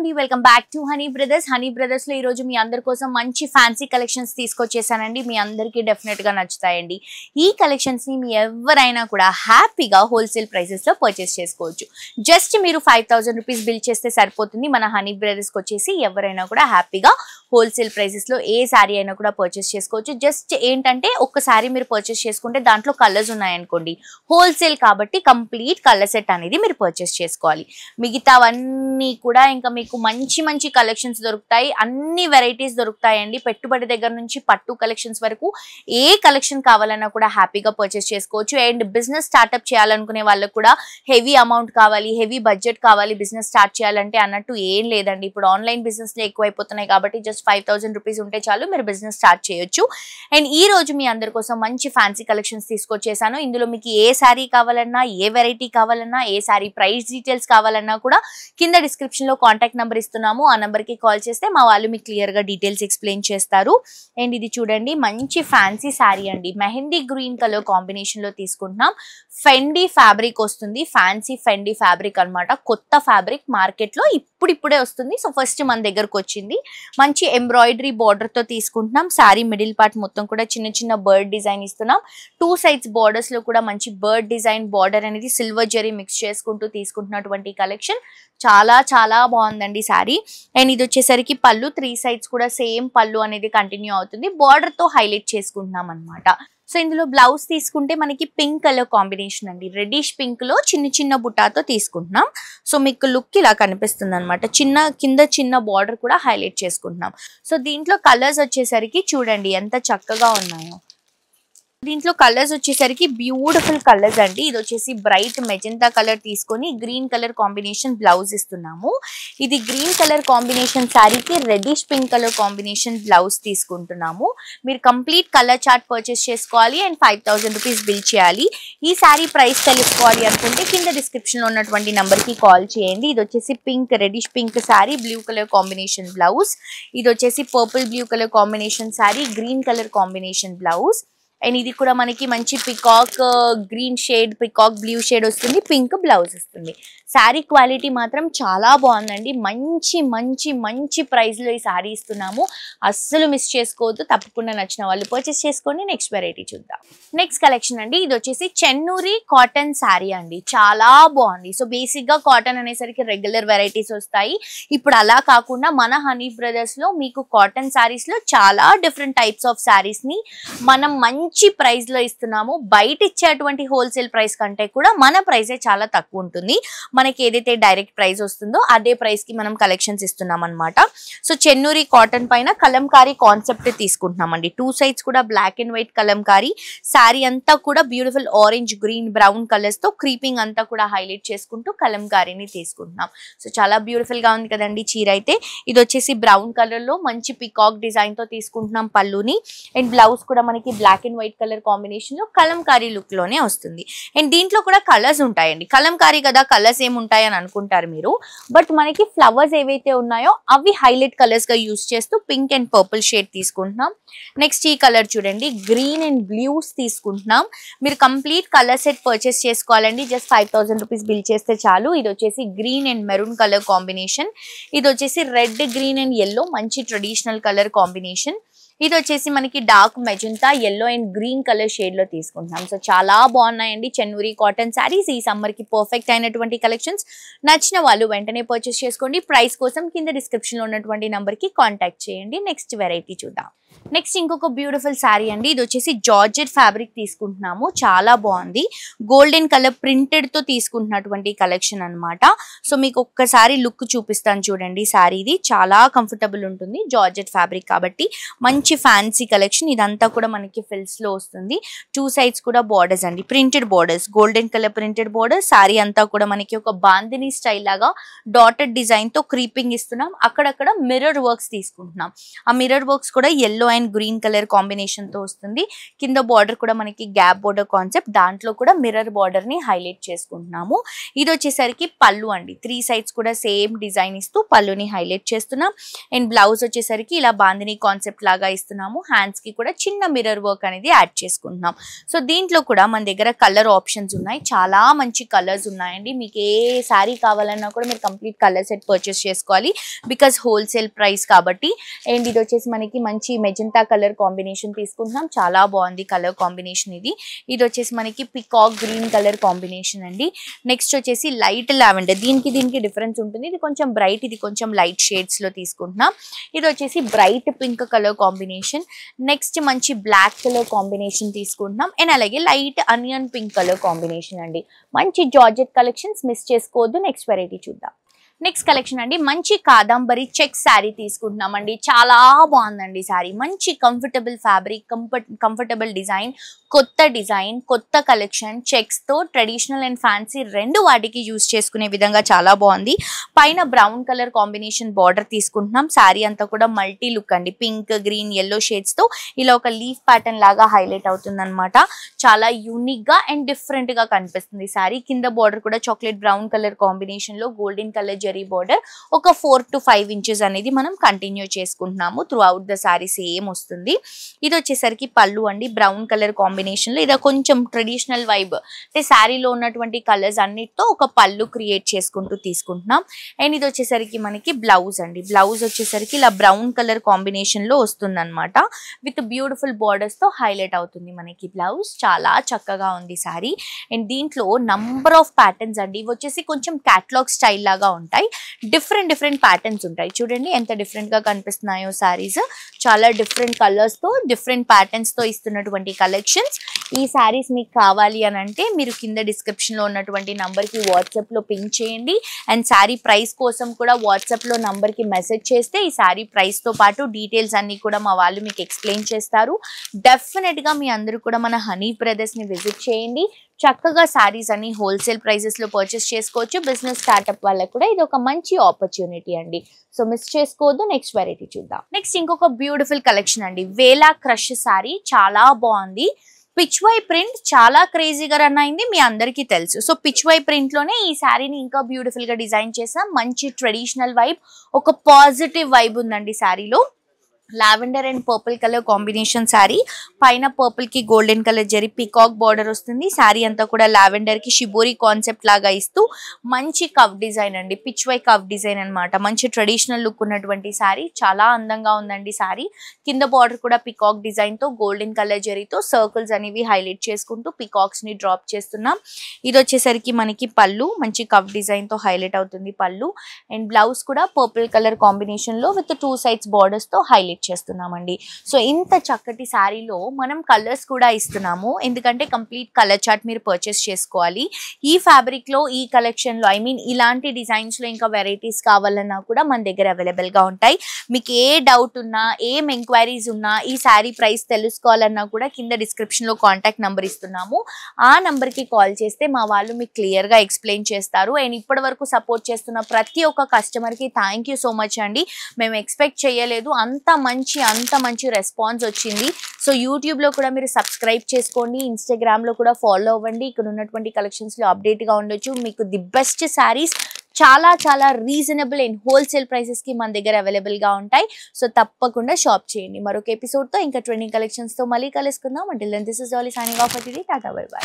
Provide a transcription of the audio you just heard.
అండి, welcome back to honey brothers లో ఈ రోజు మీ అందరి కోసం మంచి ఫ్యాన్సీ కలెక్షన్స్ తీసుకొచ్చేసానండి. మీ అందరికీ డెఫినెట్ గా నచ్చుతాయండి. ఈ కలెక్షన్స్ ని మీ ఎవరైనా కూడా హ్యాపీగా హోల్సేల్ ప్రైసెస్ లో పర్చేస్ చేసుకోవచ్చు. జస్ట్ మీరు 5000 రూపీస్ బిల్ చేస్తే సరిపోతుంది. మన హనీ బ్రదర్స్ కి వచ్చేసి ఎవరైనా కూడా హ్యాపీగా హోల్సేల్ ప్రైసెస్ లో ఏ సారీ అయినా కూడా పర్చేస్ చేసుకోవచ్చు. జస్ట్ ఏంటంటే ఒక్క సారీ మీరు పర్చేస్ చేసుకుంటే దాంట్లో కలర్స్ ఉన్నాయనుకోండి, హోల్సేల్ కాబట్టి కంప్లీట్ కలర్ సెట్ అనేది మీరు పర్చేస్ చేసుకోవాలి. మిగతావన్నీ కూడా ఇంకా మీకు మంచి మంచి కలెక్షన్స్ దొరుకుతాయి. అన్ని వెరైటీస్ దొరుకుతాయండి. పెట్టుబడి దగ్గర నుంచి పట్టు కలెక్షన్స్ వరకు ఏ కలెక్షన్ కావాలన్నా కూడా హ్యాపీగా పర్చేస్ చేసుకోవచ్చు. అండ్ బిజినెస్ స్టార్ట్అప్ చేయాలనుకునే వాళ్ళకు కూడా హెవీ అమౌంట్ కావాలి, హెవీ బడ్జెట్ కావాలి బిజినెస్ స్టార్ట్ చేయాలంటే అన్నట్టు ఏం లేదండి. ఇప్పుడు ఆన్లైన్ బిజినెస్ లో ఎక్కువైపోతున్నాయి కాబట్టి జస్ట్ 5000 రూపీస్ ఉంటే చాలు మీరు బిజినెస్ స్టార్ట్ చేయొచ్చు. అండ్ ఈ రోజు మీ అందరి కోసం మంచి ఫ్యాన్సీ కలెక్షన్స్ తీసుకొచ్చేసాను. ఇందులో మీకు ఏ శారీ కావాలన్నా, ఏ వెరైటీ కావాలన్నా, ఏ శారీ ప్రైస్ డీటెయిల్స్ కావాలన్నా కూడా కింద డిస్క్రిప్షన్ లో కాంటాక్ట్ నెంబర్ ఇస్తున్నాము. ఆ నెంబర్ కి కాల్ చేస్తే మా వాళ్ళు మీకు క్లియర్ గా డీటెయిల్స్ ఎక్స్ప్లెయిన్ చేస్తారు. అండ్ ఇది చూడండి, మంచి ఫ్యాన్సీ శారీ అండి. మెహందీ గ్రీన్ కలర్ కాంబినేషన్ లో తీసుకుంటున్నాం. ఫెండీ ఫ్యాబ్రిక్ వస్తుంది. ఫ్యాన్సీ ఫెండీ ఫ్యాబ్రిక్ అన్నమాట. కొత్త ఫ్యాబ్రిక్ మార్కెట్ లో ఇప్పుడిప్పుడే వస్తుంది. సో ఫస్ట్ మన దగ్గరకు వచ్చింది. మంచి ఎంబ్రాయిడరీ బార్డర్ తో తీసుకుంటున్నాం. శారీ మిడిల్ పార్ట్ మొత్తం కూడా చిన్న చిన్న బర్డ్ డిజైన్ ఇస్తున్నాం. 2 సైడ్స్ బార్డర్స్ లో కూడా మంచి బర్డ్ డిజైన్ బార్డర్ అనేది సిల్వర్ జరీ మిక్స్ చేసుకుంటూ తీసుకుంటున్నటువంటి కలెక్షన్. చాలా చాలా బాగుందండి శారీ. అండ్ ఇది వచ్చేసరికి పళ్ళు, 3 సైడ్స్ కూడా సేమ్ పళ్ళు అనేది కంటిన్యూ అవుతుంది. బార్డర్ తో హైలైట్ చేసుకుంటున్నాం అనమాట. సో ఇందులో బ్లౌజ్ తీసుకుంటే మనకి పింక్ కలర్ కాంబినేషన్ అండి. రెడ్డిష్ పింక్ లో చిన్న చిన్న బుటాతో తీసుకుంటున్నాం. సో మీకు లుక్ ఇలా కనిపిస్తుంది అనమాట. కింద చిన్న బార్డర్ కూడా హైలైట్ చేసుకుంటున్నాం. సో దీంట్లో కలర్స్ వచ్చేసరికి చూడండి ఎంత చక్కగా ఉన్నాయో. దీంట్లో కలర్స్ వచ్చేసరికి బ్యూటిఫుల్ కలర్స్ అండి. ఇది వచ్చేసి బ్రైట్ మెజెంటా కలర్ తీసుకొని గ్రీన్ కలర్ కాంబినేషన్ బ్లౌజ్ ఇస్తున్నాము. ఇది గ్రీన్ కలర్ కాంబినేషన్ శారీకి reddish pink colour combination blouse తీసుకుంటున్నాము. మీరు కంప్లీట్ కలర్ చార్ట్ పర్చేస్ చేసుకోవాలి అండ్ 5000 రూపీస్ బిల్ చేయాలి. ఈ శారీ ప్రైస్ తెలుసుకోవాలి అనుకుంటే కింద డిస్క్రిప్షన్ లో ఉన్నటువంటి నంబర్ కి కాల్ చేయండి. ఇది వచ్చేసి pink, reddish pink sari, blue colour combination blouse. ఇది వచ్చేసి purple blue colour combination sari, green colour combination blouse. And ఇది కూడా మనకి మంచి peacock green shade, peacock blue shade వస్తుంది. పింక్ బ్లౌజ్ వస్తుంది. శారీ క్వాలిటీ మాత్రం చాలా బాగుందండి. మంచి మంచి మంచి ప్రైస్ లో ఈ శారీ ఇస్తున్నాము. అస్సలు మిస్ చేసుకోవద్దు. తప్పకుండా నచ్చిన వాళ్ళు పర్చేస్ చేసుకోండి. నెక్స్ట్ వెరైటీ చూద్దాం. నెక్స్ట్ కలెక్షన్ అండి. ఇది వచ్చేసి చెన్నూరి కాటన్ శారీ అండి. చాలా బాగుంది. సో బేసిక్ గా కాటన్ అనేసరికి రెగ్యులర్ వెరైటీస్ వస్తాయి. ఇప్పుడు అలా కాకుండా మన హనీ బ్రదర్స్ లో మీకు కాటన్ శారీస్ లో చాలా డిఫరెంట్ టైప్స్ ఆఫ్ శారీస్ ని మనం మంచి ప్రైస్ లో ఇస్తున్నాము. బయట ఇచ్చేటువంటి హోల్సేల్ ప్రైస్ కంటే కూడా మన ప్రైసే చాలా తక్కువ ఉంటుంది. మనకి ఏదైతే డైరెక్ట్ ప్రైస్ వస్తుందో అదే ప్రైస్ కి మనం కలెక్షన్స్ ఇస్తున్నాం అనమాట. సో చెన్నూరి కాటన్ పైన కలంకారీ కాన్సెప్ట్ తీసుకుంటున్నామండి. 2 సైడ్స్ కూడా black and white Kalamkari. Sari అంతా కూడా beautiful orange, green, brown colours తో క్రీపింగ్ అంతా కూడా హైలైట్ చేసుకుంటూ కలంకారీని తీసుకుంటున్నాం. సో చాలా బ్యూటిఫుల్ గా ఉంది కదండి చీర అయితే. ఇది వచ్చేసి బ్రౌన్ కలర్ లో మంచి పికాక్ డిజైన్ తో తీసుకుంటున్నాం పళ్ళుని. అండ్ బ్లౌజ్ కూడా మనకి black and white colour combination లో కలంకారీ లుక్ లోనే వస్తుంది. అండ్ దీంట్లో కూడా కలర్స్ ఉంటాయండి. కలంకారీ కదా, కలర్స్ ఏముంటాయి అని అనుకుంటారు మీరు. బట్ మనకి ఫ్లవర్స్ ఏవైతే ఉన్నాయో అవి హైలైట్ కలర్స్ గా యూస్ చేస్తూ పింక్ అండ్ పర్పుల్ షేడ్ తీసుకుంటున్నాం. నెక్స్ట్ ఈ కలర్ చూడండి, గ్రీన్ అండ్ బ్లూస్ తీసుకుంటున్నాం. మీరు కంప్లీట్ కలర్ సెట్ పర్చేస్ చేసుకోవాలండి. జస్ట్ 5000 రూపీస్ బిల్ చేస్తే చాలు. ఇది వచ్చేసి green and maroon colour combination. ఇది వచ్చేసి రెడ్, గ్రీన్ అండ్ ఎల్లో మంచి ట్రెడిషనల్ కలర్ కాంబినేషన్. ఇది వచ్చేసి మనకి dark magenta, yellow and green colour shade లో తీసుకుంటున్నాం. సో చాలా బాగున్నాయండి చెన్నూరి కాటన్ శారీస్. ఈ సమ్మర్ కి పర్ఫెక్ట్ అయినటువంటి కలెక్షన్స్. నచ్చిన వాళ్ళు వెంటనే పర్చేస్ చేసుకోండి. ప్రైస్ కోసం కింద డిస్క్రిప్షన్ లో ఉన్నటువంటి నంబర్ కి కాంటాక్ట్ చేయండి. నెక్స్ట్ వెరైటీ చూద్దాం. నెక్స్ట్ ఇంకొక బ్యూటిఫుల్ శారీ అండి. ఇది వచ్చేసి జార్జెట్ ఫ్యాబ్రిక్ తీసుకుంటున్నాము. చాలా బాగుంది. గోల్డెన్ కలర్ ప్రింటెడ్ తో తీసుకుంటున్నటువంటి కలెక్షన్ అనమాట. సో మీకు ఒక్కసారి లుక్ చూపిస్తాను చూడండి. శారీది చాలా కంఫర్టబుల్ ఉంటుంది. జార్జెట్ ఫ్యాబ్రిక్ కాబట్టి మంచి ఫ్యాన్సీ కలెక్షన్. ఇదంతా కూడా మనకి ఫిల్స్ లో వస్తుంది. 2 సైడ్స్ కూడా బార్డర్స్ అండి, printed borders, golden colour printed border. Sari అంతా కూడా మనకి ఒక బాందిని స్టైల్ లాగా డాటెడ్ డిజైన్ తో క్రీపింగ్ ఇస్తున్నాం. అక్కడక్కడ మిర్రర్ వర్క్స్ తీసుకుంటున్నాం. ఆ మిర్రర్ వర్క్స్ కూడా yellow yellow and green colour combination తో వస్తుంది. కింద బార్డర్ కూడా మనకి గ్యాప్ బార్డర్ కాన్సెప్ట్, దాంట్లో కూడా మిర్రర్ బార్డర్ ని హైలైట్ చేసుకుంటున్నాము. ఇది వచ్చేసరికి పళ్ళు అండి. 3 సైడ్స్ కూడా సేమ్ డిజైన్ ఇస్తూ పళ్ళుని హైలైట్ చేస్తున్నాం. అండ్ బ్లౌజ్ వచ్చేసరికి ఇలా బాందిని కాన్సెప్ట్ లాగా ఇస్తున్నాము. హ్యాండ్స్ కి కూడా చిన్న మిర్రర్ వర్క్ అనేది యాడ్ చేసుకుంటున్నాం. సో దీంట్లో కూడా మన దగ్గర కలర్ ఆప్షన్స్ ఉన్నాయి. చాలా మంచి కలర్స్ ఉన్నాయండి. మీకు ఏ శారీ కావాలన్నా కూడా మీరు కంప్లీట్ కలర్ సెట్ పర్చేస్ చేసుకోవాలి, బికాస్ హోల్సేల్ ప్రైస్ కాబట్టి. అండ్ ఇది వచ్చేసి మనకి మంచి మెజెంటా కలర్ కాంబినేషన్ తీసుకుంటున్నాం. చాలా బాగుంది కలర్ కాంబినేషన్ ఇది. ఇది వచ్చేసి మనకి పికాక్ గ్రీన్ కలర్ కాంబినేషన్ అండి. నెక్స్ట్ వచ్చేసి లైట్ లావెండర్. దీనికి డిఫరెన్స్ ఉంటుంది. ఇది కొంచెం బ్రైట్, ఇది కొంచెం లైట్ షేడ్స్ లో తీసుకుంటున్నాం. ఇది వచ్చేసి bright pink colour combination. Next మంచి బ్లాక్ కలర్ కాంబినేషన్ తీసుకుంటున్నాం. అండ్ అలాగే light onion pink colour combination అండి. మంచి జార్జెట్ కలెక్షన్స్ మిస్ చేసుకోవద్దు. నెక్స్ట్ వెరైటీ చూద్దాం. నెక్స్ట్ కలెక్షన్ అండి, మంచి కాదంబరి చెక్ శారీ తీసుకుంటున్నామండి. చాలా బాగుందండి శారీ. మంచి కంఫర్టబుల్ ఫ్యాబ్రిక్, కంఫర్టబుల్ డిజైన్, కొత్త కలెక్షన్. చెక్స్ తో ట్రెడిషనల్ అండ్ ఫ్యాన్సీ రెండు వాటికి యూజ్ చేసుకునే విధంగా చాలా బాగుంది. పైన బ్రౌన్ కలర్ కాంబినేషన్ బార్డర్ తీసుకుంటున్నాం. శారీ అంతా కూడా మల్టీ లుక్ అండి. పింక్, గ్రీన్, yellow షేడ్స్ తో ఇలా ఒక లీఫ్ ప్యాటర్న్ లాగా హైలైట్ అవుతుంది అనమాట. చాలా యూనిక్ గా అండ్ డిఫరెంట్ గా కనిపిస్తుంది శారీ. కింద బార్డర్ కూడా చాక్లెట్ బ్రౌన్ కలర్ కాంబినేషన్ లో గోల్డెన్ కలర్ జరీ బార్డర్. ఒక 4 to 5 ఇంచెస్ అనేది మనం కంటిన్యూ చేసుకుంటున్నాము. Through out the sari same వస్తుంది. ఇది వచ్చేసరికి పళ్ళు అండి. బ్రౌన్ కలర్ కాంబినేషన్ లో ఇది కొంచెం ట్రెడిషనల్ వైబ్, అంటే శారీలో ఉన్నటువంటి కలర్స్ అన్నిటితో ఒక పళ్ళు క్రియేట్ చేసుకుంటూ తీసుకుంటున్నాం. అండ్ ఇది వచ్చేసరికి మనకి బ్లౌజ్ అండి. బ్లౌజ్ వచ్చేసరికి ఇలా బ్రౌన్ కలర్ కాంబినేషన్ లో వస్తుంది అనమాట. విత్ బ్యూటిఫుల్ బార్డర్స్ తో హైలైట్ అవుతుంది మనకి బ్లౌజ్. చాలా చక్కగా ఉంది శారీ. అండ్ దీంట్లో నంబర్ ఆఫ్ ప్యాటర్న్స్ అండి. ఇవి వచ్చేసి కొంచెం క్యాటలాగ్ స్టైల్ లాగా ఉంటాయి. డిఫరెంట్ ప్యాటర్న్స్ ఉంటాయి. చూడండి ఎంత డిఫరెంట్ గా కనిపిస్తున్నాయో శారీస్. చాలా డిఫరెంట్ కలర్స్ తో డిఫరెంట్ ప్యాటర్న్స్ తో ఇస్తున్నటువంటి కలెక్షన్స్. ఈ శారీస్ మీకు కావాలి అని అంటే మీరు కింద డిస్క్రిప్షన్ లో ఉన్నటువంటి నంబర్ కి వాట్సాప్ లో పింక్ చేయండి. అండ్ శారీ ప్రైస్ కోసం కూడా వాట్సాప్ లో నంబర్ కి మెసేజ్ చేస్తే ఈ శారీ ప్రైస్ తో పాటు డీటెయిల్స్ అన్ని కూడా మా వాళ్ళు మీకు ఎక్స్ప్లెయిన్ చేస్తారు. డెఫినెట్ గా మీ అందరూ కూడా మన హనీ బ్రదర్స్ ని విజిట్ చేయండి. చక్కగా శారీస్ అన్ని హోల్సేల్ ప్రైజెస్ లో పర్చేస్ చేసుకోవచ్చు. బిజినెస్ స్టార్ట్అప్ వాళ్ళకు కూడా ఇది ఒక మంచి ఆపర్చునిటీ అండి. సో మిస్ చేసుకోవద్దు. నెక్స్ట్ వెరైటీ చూద్దాం. నెక్స్ట్ ఇంకొక బ్యూటిఫుల్ కలెక్షన్ అండి. వేలా క్రష్ శారీ. చాలా బాగుంది. పిచ్ వై ప్రింట్ చాలా క్రేజీగా రన్ అయింది, మీ అందరికీ తెలుసు. సో పిచ్ వై ప్రింట్ లోనే ఈ శారీని ఇంకా బ్యూటిఫుల్ గా డిజైన్ చేసాం. మంచి ట్రెడిషనల్ వైబ్, ఒక పాజిటివ్ వైబ్ ఉందండి శారీలో. Lavender and purple colour combination sari. పైన పర్పుల్ కి golden colour zari peacock border వస్తుంది. శారీ అంతా కూడా లావెండర్ కి షిబోరి కాన్సెప్ట్ లాగా ఇస్తూ మంచి కవ్ డిజైన్ అండి. పిచ్ వై కవ్ డిజైన్ అనమాట. మంచి ట్రెడిషనల్ లుక్ ఉన్నటువంటి శారీ. చాలా అందంగా ఉందండి శారీ. కింద బార్డర్ కూడా పికాక్ డిజైన్ తో గోల్డెన్ కలర్ జరీతో సర్కిల్స్ అనేవి హైలైట్ చేసుకుంటూ పికాక్స్ ని డ్రాప్ చేస్తున్నాం. ఇది వచ్చేసరికి మనకి పళ్ళు. మంచి కవ్ డిజైన్ తో హైలైట్ అవుతుంది పళ్ళు. అండ్ బ్లౌజ్ కూడా పర్పుల్ కలర్ కాంబినేషన్ లో విత్ 2 సైడ్స్ బార్డర్స్ తో హైలైట్ చేస్తున్నామండి. సో ఇంత చక్కటి శారీలో మనం కలర్స్ కూడా ఇస్తున్నాము. ఎందుకంటే కంప్లీట్ కలర్ చార్ట్ మీరు పర్చేస్ చేసుకోవాలి. ఈ ఫ్యాబ్రిక్ లో, ఈ కలెక్షన్ లో, ఇలాంటి డిజైన్స్ లో ఇంకా వెరైటీస్ కావాలన్నా కూడా మన దగ్గర అవైలబుల్ గా ఉంటాయి. మీకు ఏ డౌట్ ఉన్నా, ఏం ఎంక్వైరీస్ ఉన్నా, ఈ శారీ ప్రైస్ తెలుసుకోవాలన్నా కూడా కింద డిస్క్రిప్షన్ లో కాంటాక్ట్ నెంబర్ ఇస్తున్నాము. ఆ నంబర్ కి కాల్ చేస్తే మా వాళ్ళు మీకు క్లియర్ గా ఎక్స్ప్లెయిన్ చేస్తారు. అండ్ ఇప్పటి వరకు సపోర్ట్ చేస్తున్న ప్రతి ఒక్క కస్టమర్ కి థ్యాంక్ యూ సో మచ్ అండి. మేము ఎక్స్పెక్ట్ చేయలేదు అంత మంచి రెస్పాన్స్ వచ్చింది. సో యూట్యూబ్ లో కూడా మీరు సబ్స్క్రైబ్ చేసుకోండి. ఇన్స్టాగ్రామ్ లో కూడా ఫాలో అవ్వండి. ఇక్కడ ఉన్నటువంటి కలెక్షన్స్ లో అప్డేట్ గా ఉండొచ్చు. మీకు ది బెస్ట్ శారీస్ చాలా రీజనబుల్ అండ్ హోల్సేల్ ప్రైసెస్ కి మన దగ్గర అవైలబుల్ గా ఉంటాయి. సో తప్పకుండా షాప్ చేయండి. మరొక ఎపిసోడ్ తో ఇంకా ట్రెండింగ్ కలెక్షన్స్ తో మళ్ళీ కలుసుకుందాం. Until then this is all signing off for today. Tata bye by.